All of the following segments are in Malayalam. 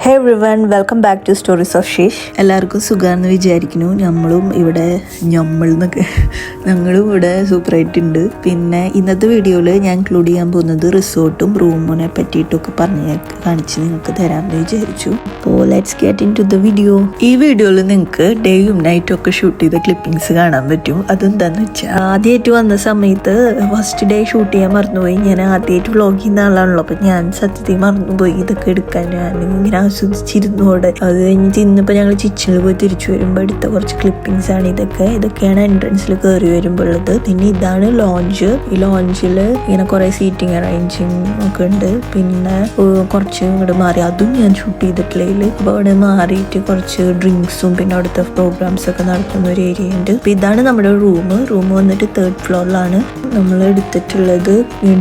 Hey everyone, welcome back to stories of ഷീഷ്. എല്ലാവർക്കും സുഖമാണെന്ന് വിചാരിക്കുന്നു. ഞങ്ങളും ഇവിടെ സൂപ്പറായിട്ടുണ്ട്. പിന്നെ ഇന്നത്തെ വീഡിയോയിൽ ഞാൻ ഇൻക്ലൂഡ് ചെയ്യാൻ പോകുന്നത് റിസോർട്ടും റൂമിനെ പറ്റിയിട്ടൊക്കെ കാണിച്ച് നിങ്ങൾക്ക് തരാമെന്ന് വിചാരിച്ചു. അപ്പോൾ let's get into the video. ഈ വീഡിയോയിൽ നിങ്ങൾക്ക് ഡേയും നൈറ്റും ഒക്കെ ഷൂട്ട് ചെയ്ത ക്ലിപ്പിങ്സ് കാണാൻ പറ്റും. അതെന്താണെന്ന് വെച്ചാൽ ആദ്യമായിട്ട് വന്ന സമയത്ത് ഫസ്റ്റ് ഡേ ഷൂട്ട് ചെയ്യാൻ മറന്നുപോയി. ഞാൻ ആദ്യമായിട്ട് വ്ളോഗ് ചെയ്യുന്ന ആളാണല്ലോ, അപ്പം ഞാൻ സത്യത്തിൽ മറന്നുപോയി ഇതൊക്കെ എടുക്കാൻ. ഞാൻ ഇങ്ങനെ ആസ്വദിച്ചിരുന്നോടെ. അത് കഴിഞ്ഞിട്ട് ഇന്നിപ്പോൾ ഞങ്ങൾ കിച്ചണിൽ പോയി തിരിച്ചു വരുമ്പോൾ എടുത്ത കുറച്ച് ക്ലിപ്പിങ്സ് ആണ് ഇതൊക്കെയാണ് എൻട്രൻസിൽ കയറി വരുമ്പോൾ ഉള്ളത്. പിന്നെ ഇതാണ് ലോഞ്ച്. ഈ ലോഞ്ചിൽ ഇങ്ങനെ കുറേ സീറ്റിംഗ് അറേഞ്ചിങ് ഒക്കെ ഉണ്ട്. പിന്നെ കുറച്ച് ഇങ്ങോട്ട് മാറി അതും ഞാൻ ഷൂട്ട് ചെയ്തിട്ടില്ല. അപ്പോൾ അവിടെ മാറിയിട്ട് കുറച്ച് ഡ്രിങ്ക്സും പിന്നെ അവിടുത്തെ പ്രോഗ്രാംസ് ഒക്കെ നടത്തുന്ന ഒരു ഏരിയ ഉണ്ട്. അപ്പോൾ ഇതാണ് നമ്മുടെ റൂം വന്നിട്ട് 3rd ഫ്ലോറിലാണ് നമ്മൾ എടുത്തിട്ടുള്ളത്.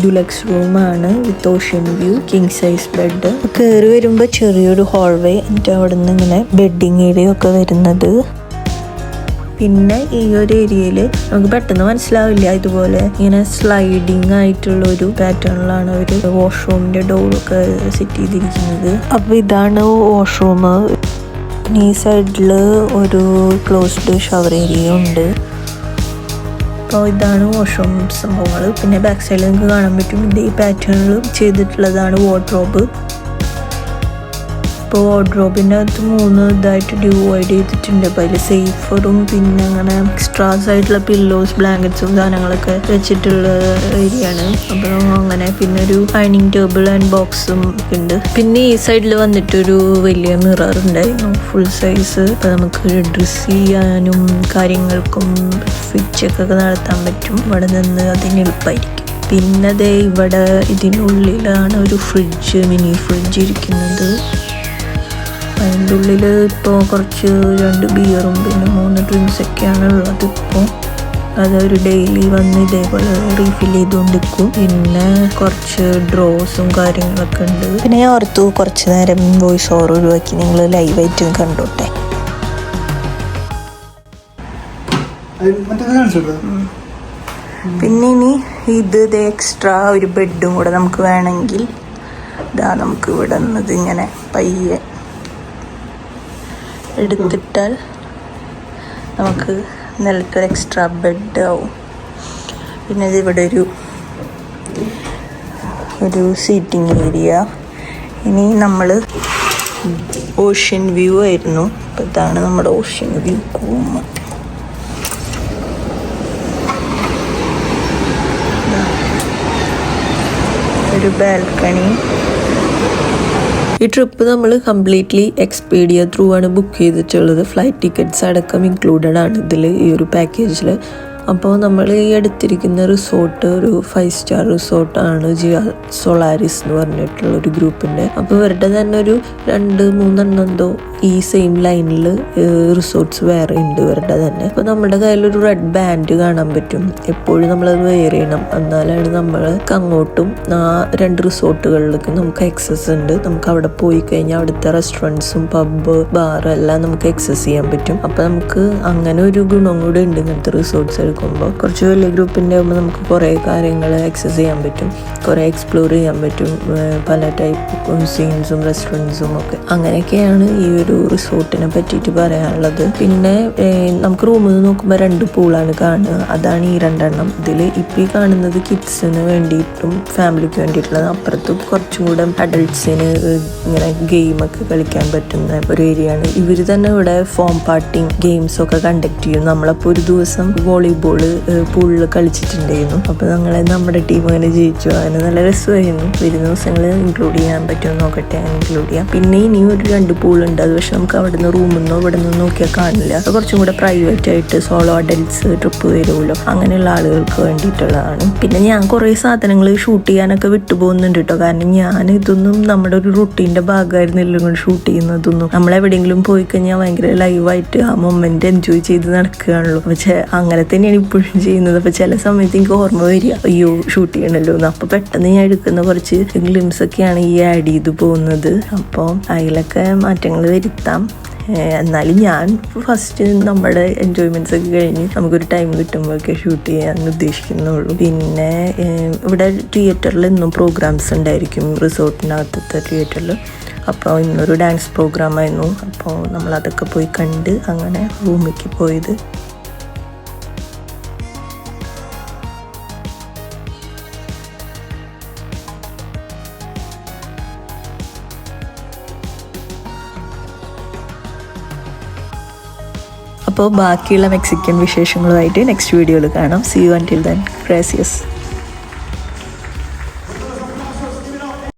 ഡ്യൂലക്സ് റൂമാണ് with ocean view, king size bed. കയറി വരുമ്പോൾ ചെറിയൊരു ഹോൾവേ, എന്നിട്ട് അവിടെ നിന്ന് ഇങ്ങനെ ബെഡിങ് ഏരിയ ഒക്കെ വരുന്നത്. പിന്നെ ഈ ഒരു ഏരിയയിൽ നമുക്ക് പെട്ടെന്ന് മനസ്സിലാവില്ല, ഇതുപോലെ ഇങ്ങനെ സ്ലൈഡിങ് ആയിട്ടുള്ള ഒരു പാറ്റേണിലാണ് അവർ വാഷ്റൂമിന്റെ ഡോറൊക്കെ സെറ്റ് ചെയ്തിരിക്കുന്നത്. അപ്പോൾ ഇതാണ് വാഷ്റൂം. ഈ സൈഡിൽ ഒരു ക്ലോസ്ഡ് ഷവർ ഏരിയ ഉണ്ട്. അപ്പോൾ ഇതാണ് വാഷ്റൂം സംഭവങ്ങൾ. പിന്നെ ബാക്ക് സൈഡിൽ നിങ്ങൾക്ക് കാണാൻ പറ്റും ഈ പാറ്റേണിൽ ചെയ്തിട്ടുള്ളതാണ് വാർഡ്രോബ്. ഇപ്പോൾ വാർഡ്രോബിൻ്റെ അകത്ത് 3 ഇതായിട്ട് ഡിവൈഡ് ചെയ്തിട്ടുണ്ട്. അപ്പോൾ അതിൽ സേഫറും പിന്നെ അങ്ങനെ എക്സ്ട്രാസ് ആയിട്ടുള്ള പില്ലോസ്, ബ്ലാങ്കറ്റ്സും സാധനങ്ങളൊക്കെ വെച്ചിട്ടുള്ള ഏരിയ ആണ്. അപ്പോൾ അങ്ങനെ പിന്നെ ഒരു ഡൈനിങ് ടേബിൾ ആൻഡ് ബോക്സും ഉണ്ട്. പിന്നെ ഈ സൈഡിൽ വന്നിട്ടൊരു വലിയ മിറർ ഉണ്ടായിരുന്നു, ഫുൾ സൈസ്. അപ്പോൾ നമുക്ക് ഡ്രസ് ചെയ്യാനും കാര്യങ്ങൾക്കും ഫിറ്റൊക്കെ നടത്താൻ പറ്റും. ഇവിടെ നിന്ന് അതിന് എളുപ്പമായിരിക്കും. പിന്നെ ഇവിടെ ഇതിനുള്ളിലാണ് ഒരു മിനി ഫ്രിഡ്ജ് ഇരിക്കുന്നത്. അതിൻ്റെ ഉള്ളിൽ ഇപ്പോൾ കുറച്ച് 2 ബിയറും പിന്നെ 3 ഡ്രിങ്ക്സ് ഒക്കെയാണ് ഉള്ളത്. ഇപ്പോൾ അതൊരു ഡെയിലി വന്ന് ഇതേപോലെ റീഫിൽ ചെയ്തുകൊണ്ടിരിക്കും. പിന്നെ കുറച്ച് ഡ്രോസും കാര്യങ്ങളൊക്കെ ഉണ്ട്. പിന്നെ ഞാൻ ഓർത്തു കുറച്ച് നേരം വോയിസ് ഓവർ ഒഴിവാക്കി നിങ്ങൾ ലൈവായിട്ട് കണ്ടോട്ടെ. പിന്നെ ഇനി ഇത് എക്സ്ട്രാ ഒരു ബെഡും കൂടെ നമുക്ക് വേണമെങ്കിൽ നമുക്ക് ഇവിടെ നിന്നത് ഇങ്ങനെ പയ്യെ എടുത്തിട്ടാൽ നമുക്ക് നിലത്തൊരു എക്സ്ട്രാ ബെഡ് ആവും. പിന്നെ ഇവിടെ ഒരു സീറ്റിംഗ് ഏരിയ. ഇനി നമ്മൾ ഓഷ്യൻ വ്യൂ ആയിരുന്നു. അപ്പോൾ ഇതാണ് നമ്മുടെ ഓഷ്യൻ വ്യൂ റൂം. ഒരു ബാൽക്കണി. ഈ ട്രിപ്പ് നമ്മൾ കംപ്ലീറ്റ്ലി എക്സ്പീഡിയ ത്രൂ ആണ് ബുക്ക് ചെയ്തിട്ടുള്ളത്. ഫ്ലൈറ്റ് ടിക്കറ്റ്സ് അടക്കം ഇൻക്ലൂഡഡ് ആണ് ഇതിൽ, ഈ ഒരു പാക്കേജിൽ. അപ്പോൾ നമ്മൾ ഈ എടുത്തിരിക്കുന്ന റിസോർട്ട് ഒരു 5 സ്റ്റാർ റിസോർട്ടാണ്, ജിയ സോളാരിസ് എന്ന് പറഞ്ഞിട്ടുള്ള ഒരു ഗ്രൂപ്പിൻ്റെ. അപ്പോൾ ഇവരുടെ തന്നെ ഒരു 2-3 എന്തോ ഈ സെയിം ലൈനിൽ റിസോർട്ട്സ് വേറെ ഉണ്ട് ഇവരുടെ തന്നെ. അപ്പോൾ നമ്മുടെ കയ്യിലൊരു റെഡ് ബാൻഡ് കാണാൻ പറ്റും. എപ്പോഴും നമ്മളത് വെയർ ചെയ്യണം, എന്നാലാണ് നമ്മൾക്ക് അങ്ങോട്ടും 2 റിസോർട്ടുകളിലേക്ക് നമുക്ക് ആക്സസ് ഉണ്ട്. നമുക്ക് അവിടെ പോയി കഴിഞ്ഞാൽ അവിടുത്തെ റെസ്റ്റോറൻറ്റ്സും പബ് ബാർ എല്ലാം നമുക്ക് ആക്സസ് ചെയ്യാൻ പറ്റും. അപ്പോൾ നമുക്ക് അങ്ങനെ ഒരു ഗുണം കൂടെ ഉണ്ട് ഇങ്ങനത്തെ റിസോർട്ട്സ് എടുക്കുമ്പോൾ. കുറച്ച് വലിയ ഗ്രൂപ്പിൻ്റെ ആകുമ്പോൾ നമുക്ക് കുറേ കാര്യങ്ങൾ ആക്സസ് ചെയ്യാൻ പറ്റും, കുറേ എക്സ്പ്ലോർ ചെയ്യാൻ പറ്റും, പല ടൈപ്പ് കുസീൻസും റെസ്റ്റോറൻറ്റ്സും ഒക്കെ. അങ്ങനെയൊക്കെയാണ് ഈ ഒരു റിസോർട്ടിനെ പറ്റിയിട്ട് പറയാനുള്ളത്. പിന്നെ നമുക്ക് റൂമിൽ നിന്ന് നോക്കുമ്പോൾ 2 പൂളാണ് കാണുക. അതാണ് ഈ 2 എണ്ണം. ഇതിൽ ഇപ്പോൾ ഈ കാണുന്നത് കിഡ്സിന് വേണ്ടിയിട്ടും ഫാമിലിക്ക് വേണ്ടിയിട്ടുള്ളത്. അപ്പുറത്തും കുറച്ചും കൂടെ അഡൾട്ട്സിന് ഇങ്ങനെ ഗെയിമൊക്കെ കളിക്കാൻ പറ്റുന്ന ഒരു ഏരിയ ആണ്. ഇവർ തന്നെ ഇവിടെ ഫോം പാർട്ടിങ് ഗെയിംസൊക്കെ കണ്ടക്ട് ചെയ്യും. നമ്മളപ്പോൾ ഒരു ദിവസം വോളിബോൾ പൂളിൽ കളിച്ചിട്ടുണ്ടായിരുന്നു. അപ്പോൾ നമ്മുടെ ടീം അങ്ങനെ ജയിച്ചു. അങ്ങനെ നല്ല രസമായിരുന്നു. വരുന്ന ദിവസങ്ങൾ ഇൻക്ലൂഡ് ചെയ്യാൻ പറ്റുമെന്ന് നോക്കട്ടെ, ഇൻക്ലൂഡ് ചെയ്യാം. പിന്നെ ഇനിയും ഒരു 2 പൂളുണ്ട്. അത് പക്ഷെ നമുക്ക് അവിടെ നിന്ന് റൂമിൽ നിന്നോ ഇവിടെ നിന്ന് നോക്കിയാൽ കാണില്ല. അത് കുറച്ചും കൂടെ പ്രൈവറ്റ് ആയിട്ട് സോളോ അഡൽട്ട്സ് ട്രിപ്പ് വരുമല്ലോ, അങ്ങനെയുള്ള ആളുകൾക്ക് വേണ്ടിയിട്ടുള്ളതാണ്. പിന്നെ ഞാൻ കുറേ സാധനങ്ങൾ ഷൂട്ട് ചെയ്യാനൊക്കെ വിട്ടുപോകുന്നുണ്ട് കേട്ടോ. കാരണം ഞാൻ ഇതൊന്നും നമ്മുടെ ഒരു റുട്ടീൻ്റെ ഭാഗമായിരുന്നില്ല കൊണ്ട് ഷൂട്ട് ചെയ്യുന്നതൊന്നും. നമ്മളെവിടെയെങ്കിലും പോയി കഴിഞ്ഞാൽ ഭയങ്കര ലൈവായിട്ട് ആ മൊമെന്റ് എൻജോയ് ചെയ്ത് നടക്കുകയാണല്ലോ. പക്ഷേ അങ്ങനെ തന്നെയാണ് ഇപ്പോഴും ചെയ്യുന്നത്. അപ്പോൾ ചില സമയത്ത് എനിക്ക് ഓർമ്മ വരിക, അയ്യോ ഷൂട്ട് ചെയ്യണല്ലോ എന്ന്. അപ്പോൾ പെട്ടെന്ന് ഞാൻ എടുക്കുന്ന കുറച്ച് ഗ്ലിംസ് ഒക്കെയാണ് ഈ ആഡ് ചെയ്ത് പോകുന്നത്. അപ്പോൾ അതിലൊക്കെ മാറ്റങ്ങൾ വരുത്താം. എന്നാലും ഞാൻ ഫസ്റ്റ് നമ്മുടെ എൻജോയ്മെൻറ്റ്സ് ഒക്കെ കഴിഞ്ഞ് നമുക്കൊരു ടൈം കിട്ടുമ്പോഴൊക്കെ ഷൂട്ട് ചെയ്യാൻ ഉദ്ദേശിക്കുന്നുള്ളൂ. പിന്നെ ഇവിടെ തിയേറ്ററിൽ എന്നും പ്രോഗ്രാംസ് ഉണ്ടായിരിക്കും, റിസോർട്ടിനകത്തത്തെ തിയേറ്ററിൽ. അപ്പോൾ ഇന്നൊരു ഡാൻസ് പ്രോഗ്രാമായിരുന്നു. അപ്പോൾ നമ്മളതൊക്കെ പോയി കണ്ട് അങ്ങനെ റൂമിലേക്ക് പോയത്. അപ്പോൾ ബാക്കിയുള്ള മെക്സിക്കൻ വിശേഷങ്ങളുമായിട്ട് നെക്സ്റ്റ് വീഡിയോയിൽ കാണാം. See you until then. ഗ്രാസിയസ്.